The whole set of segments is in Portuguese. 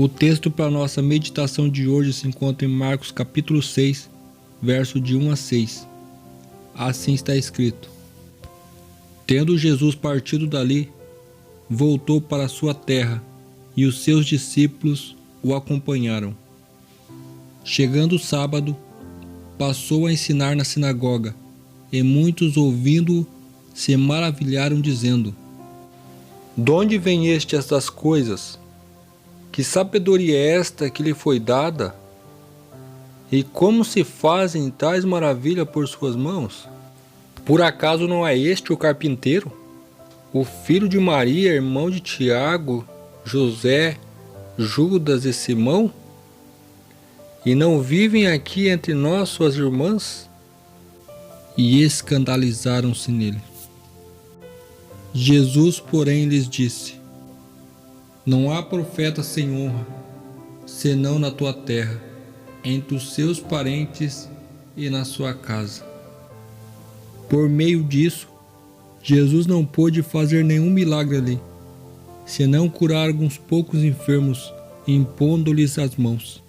O texto para nossa meditação de hoje se encontra em Marcos capítulo 6, verso de 1 a 6. Assim está escrito: Tendo Jesus partido dali, voltou para sua terra, e os seus discípulos o acompanharam. Chegando o sábado, passou a ensinar na sinagoga, e muitos ouvindo-o se maravilharam, dizendo: De onde vem estas coisas? Que sabedoria é esta que lhe foi dada? E como se fazem tais maravilhas por suas mãos? Por acaso não é este o carpinteiro, o filho de Maria, irmão de Tiago, José, Judas e Simão? E não vivem aqui entre nós suas irmãs? E escandalizaram-se nele. Jesus, porém, lhes disse: Não há profeta sem honra, senão na tua terra, entre os seus parentes e na sua casa. Por meio disso, Jesus não pôde fazer nenhum milagre ali, senão curar alguns poucos enfermos, impondo-lhes as mãos.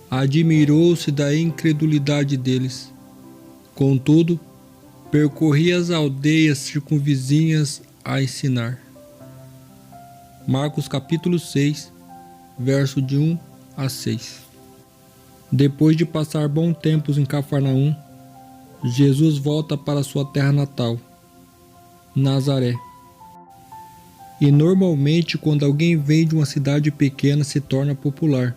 Admirou-se da incredulidade deles. Contudo, percorria as aldeias circunvizinhas a ensinar. Marcos capítulo 6, verso de 1 a 6. Depois de passar bom tempo em Cafarnaum, Jesus volta para sua terra natal, Nazaré. E normalmente quando alguém vem de uma cidade pequena se torna popular.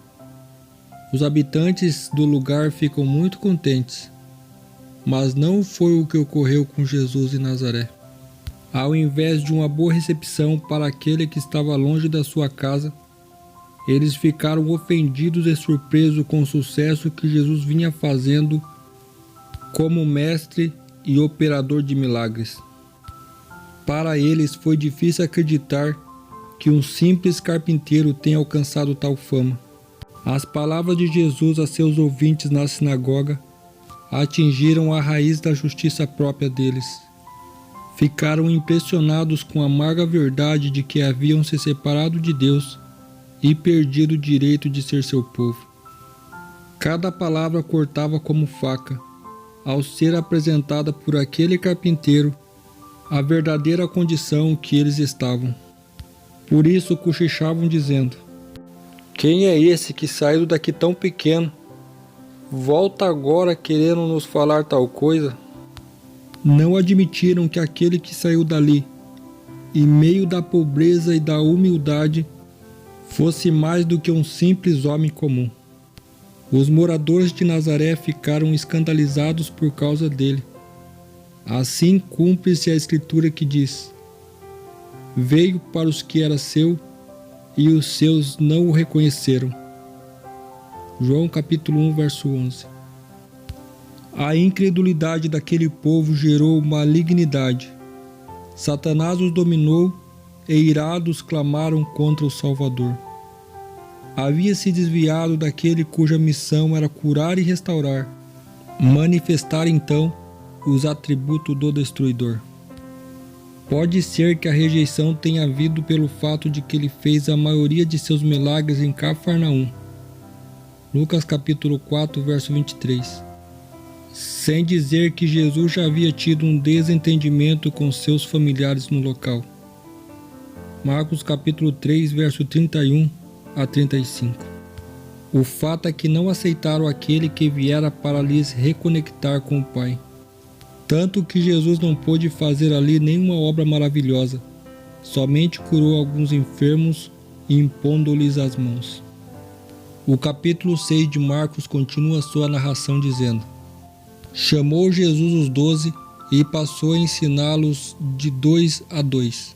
Os habitantes do lugar ficam muito contentes, mas não foi o que ocorreu com Jesus em Nazaré. Ao invés de uma boa recepção para aquele que estava longe da sua casa, eles ficaram ofendidos e surpresos com o sucesso que Jesus vinha fazendo como mestre e operador de milagres. Para eles foi difícil acreditar que um simples carpinteiro tenha alcançado tal fama. As palavras de Jesus a seus ouvintes na sinagoga atingiram a raiz da justiça própria deles. Ficaram impressionados com a amarga verdade de que haviam se separado de Deus e perdido o direito de ser seu povo. Cada palavra cortava como faca, ao ser apresentada por aquele carpinteiro a verdadeira condição que eles estavam. Por isso cochichavam dizendo: Quem é esse que saiu daqui tão pequeno? Volta agora querendo nos falar tal coisa? Não admitiram que aquele que saiu dali, em meio da pobreza e da humildade, fosse mais do que um simples homem comum. Os moradores de Nazaré ficaram escandalizados por causa dele. Assim cumpre-se a escritura que diz: Veio para os que era seu, e os seus não o reconheceram. João capítulo 1, verso 11. A incredulidade daquele povo gerou malignidade. Satanás os dominou e irados clamaram contra o Salvador. Havia se desviado daquele cuja missão era curar e restaurar, manifestar então os atributos do destruidor. Pode ser que a rejeição tenha vindo pelo fato de que ele fez a maioria de seus milagres em Cafarnaum. Lucas capítulo 4, verso 23. Sem dizer que Jesus já havia tido um desentendimento com seus familiares no local. Marcos capítulo 3, verso 31 a 35. O fato é que não aceitaram aquele que viera para lhes reconectar com o Pai. Tanto que Jesus não pôde fazer ali nenhuma obra maravilhosa, somente curou alguns enfermos e impondo-lhes as mãos. O capítulo 6 de Marcos continua sua narração dizendo: Chamou Jesus os 12 e passou a ensiná-los de 2 a 2,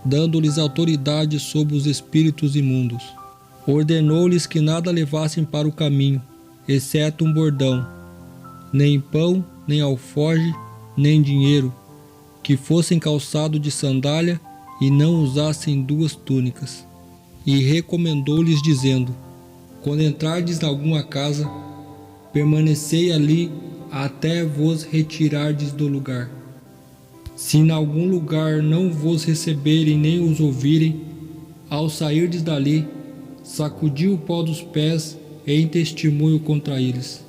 dando-lhes autoridade sobre os espíritos imundos. Ordenou-lhes que nada levassem para o caminho, exceto um bordão, nem pão, nem alforje, nem dinheiro, que fossem calçados de sandália e não usassem 2 túnicas. E recomendou-lhes dizendo: Quando entrardes em alguma casa, permanecei ali até vos retirardes do lugar. Se em algum lugar não vos receberem nem os ouvirem, ao sairdes dali, sacudiu o pó dos pés em testemunho contra eles.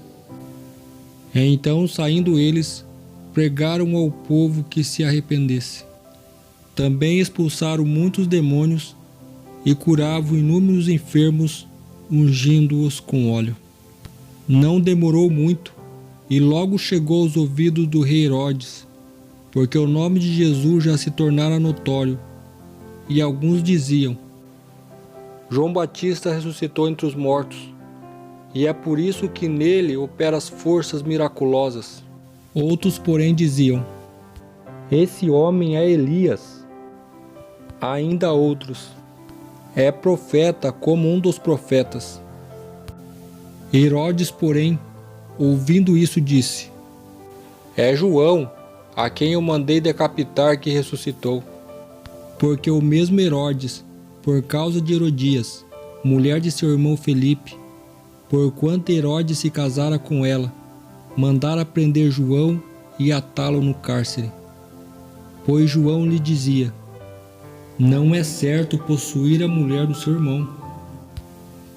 Então, saindo eles, pregaram ao povo que se arrependesse. Também expulsaram muitos demônios e curavam inúmeros enfermos, ungindo-os com óleo. Não demorou muito, e logo chegou aos ouvidos do rei Herodes, porque o nome de Jesus já se tornara notório, e alguns diziam: João Batista ressuscitou entre os mortos, e é por isso que nele opera as forças miraculosas. Outros, porém, diziam: esse homem é Elias. Ainda outros: é profeta como um dos profetas. Herodes, porém, ouvindo isso, disse: é João, a quem eu mandei decapitar, que ressuscitou. Porque o mesmo Herodes, por causa de Herodias, mulher de seu irmão Felipe, porquanto Herodes se casara com ela, mandara prender João e atá-lo no cárcere. Pois João lhe dizia: não é certo possuir a mulher do seu irmão.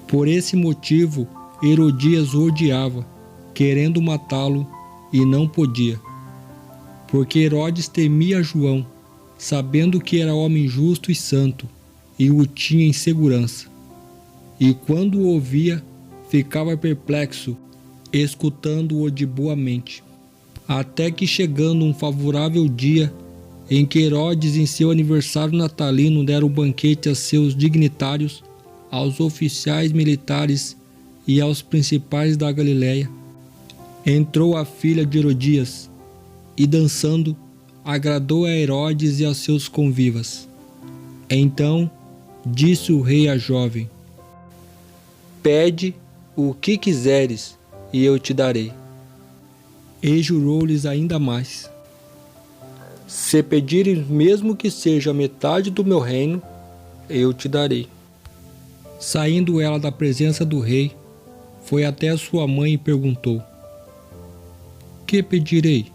Por esse motivo, Herodias o odiava, querendo matá-lo, e não podia. Porque Herodes temia João, sabendo que era homem justo e santo, e o tinha em segurança. E quando o ouvia, ficava perplexo, escutando-o de boa mente. Até que, chegando um favorável dia, em que Herodes, em seu aniversário natalino, dera um banquete a seus dignitários, aos oficiais militares e aos principais da Galiléia, entrou a filha de Herodias, e dançando, agradou a Herodes e aos seus convivas. Então disse o rei à jovem: pede o que quiseres, e eu te darei. E jurou-lhes ainda mais: se pedires mesmo que seja metade do meu reino, eu te darei. Saindo ela da presença do rei, foi até a sua mãe e perguntou: que pedirei?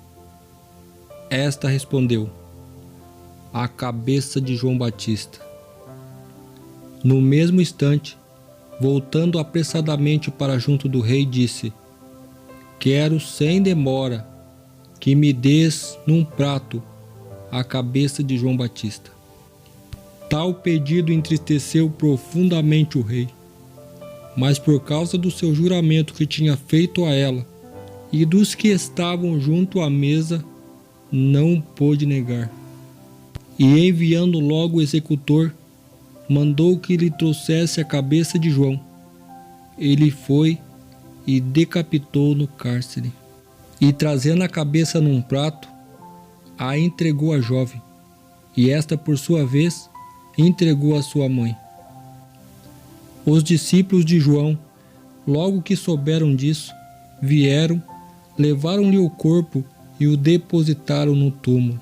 Esta respondeu: a cabeça de João Batista. No mesmo instante, voltando apressadamente para junto do rei, disse: quero sem demora que me des num prato a cabeça de João Batista. Tal pedido entristeceu profundamente o rei, mas por causa do seu juramento que tinha feito a ela e dos que estavam junto à mesa, não pôde negar. E enviando logo o executor, mandou que lhe trouxesse a cabeça de João. Ele foi e decapitou no cárcere. E trazendo a cabeça num prato, a entregou à jovem, e esta, por sua vez, entregou à sua mãe. Os discípulos de João, logo que souberam disso, vieram, levaram-lhe o corpo e o depositaram no túmulo.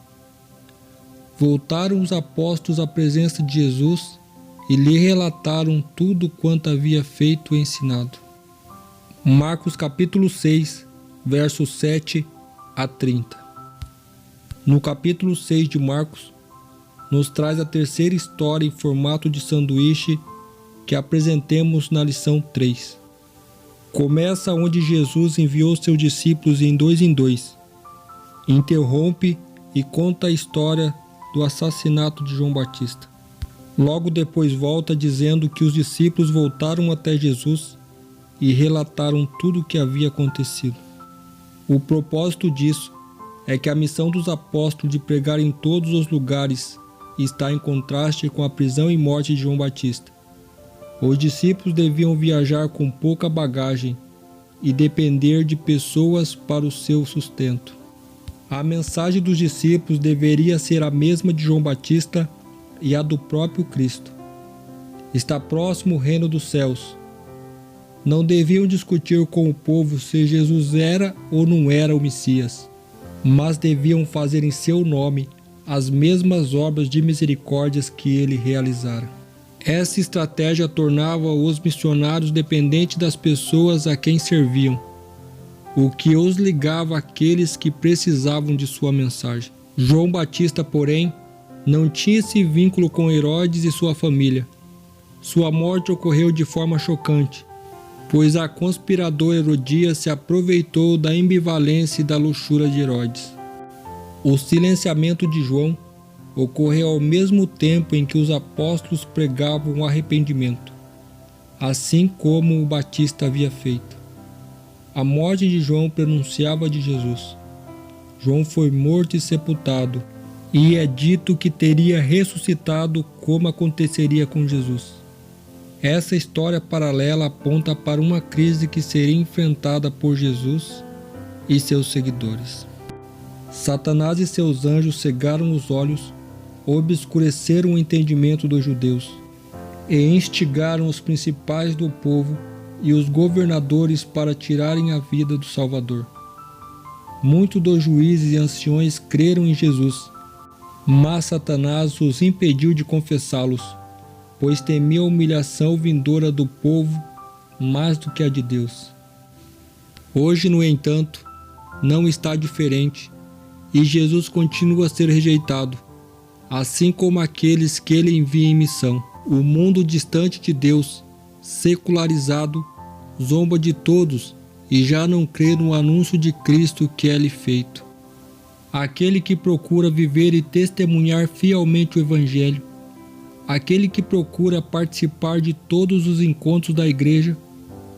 Voltaram os apóstolos à presença de Jesus e lhe relataram tudo quanto havia feito e ensinado. Marcos capítulo 6, versos 7 a 30. No capítulo 6 de Marcos, nos traz a terceira história em formato de sanduíche que apresentemos na lição 3. Começa onde Jesus enviou seus discípulos em dois, interrompe e conta a história do assassinato de João Batista. Logo depois volta dizendo que os discípulos voltaram até Jesus e relataram tudo o que havia acontecido. O propósito disso é que a missão dos apóstolos de pregar em todos os lugares está em contraste com a prisão e morte de João Batista. Os discípulos deviam viajar com pouca bagagem e depender de pessoas para o seu sustento. A mensagem dos discípulos deveria ser a mesma de João Batista e a do próprio Cristo. Está próximo o reino dos céus. Não deviam discutir com o povo se Jesus era ou não era o Messias, mas deviam fazer em seu nome as mesmas obras de misericórdias que ele realizara. Essa estratégia tornava os missionários dependentes das pessoas a quem serviam, o que os ligava àqueles que precisavam de sua mensagem. João Batista, porém, não tinha esse vínculo com Herodes e sua família. Sua morte ocorreu de forma chocante, pois a conspiradora Herodias se aproveitou da ambivalência e da luxúria de Herodes. O silenciamento de João ocorreu ao mesmo tempo em que os apóstolos pregavam o arrependimento, assim como o Batista havia feito. A morte de João pronunciava de Jesus. João foi morto e sepultado, e é dito que teria ressuscitado, como aconteceria com Jesus. Essa história paralela aponta para uma crise que seria enfrentada por Jesus e seus seguidores. Satanás e seus anjos cegaram os olhos, obscureceram o entendimento dos judeus e instigaram os principais do povo e os governadores para tirarem a vida do Salvador. Muitos dos juízes e anciões creram em Jesus, mas Satanás os impediu de confessá-los, pois temia a humilhação vindoura do povo mais do que a de Deus. Hoje, no entanto, não está diferente, e Jesus continua a ser rejeitado, assim como aqueles que ele envia em missão. O mundo distante de Deus, secularizado, zomba de todos e já não crê no anúncio de Cristo que é lhe feito. Aquele que procura viver e testemunhar fielmente o Evangelho, aquele que procura participar de todos os encontros da igreja,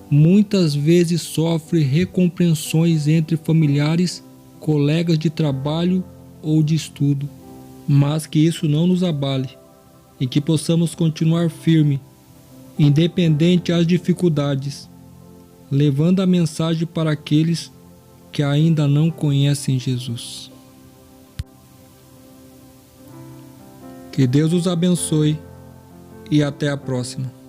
muitas vezes sofre recompreensões entre familiares, colegas de trabalho ou de estudo, mas que isso não nos abale e que possamos continuar firme, independente às dificuldades, levando a mensagem para aqueles que ainda não conhecem Jesus. Que Deus os abençoe e até a próxima.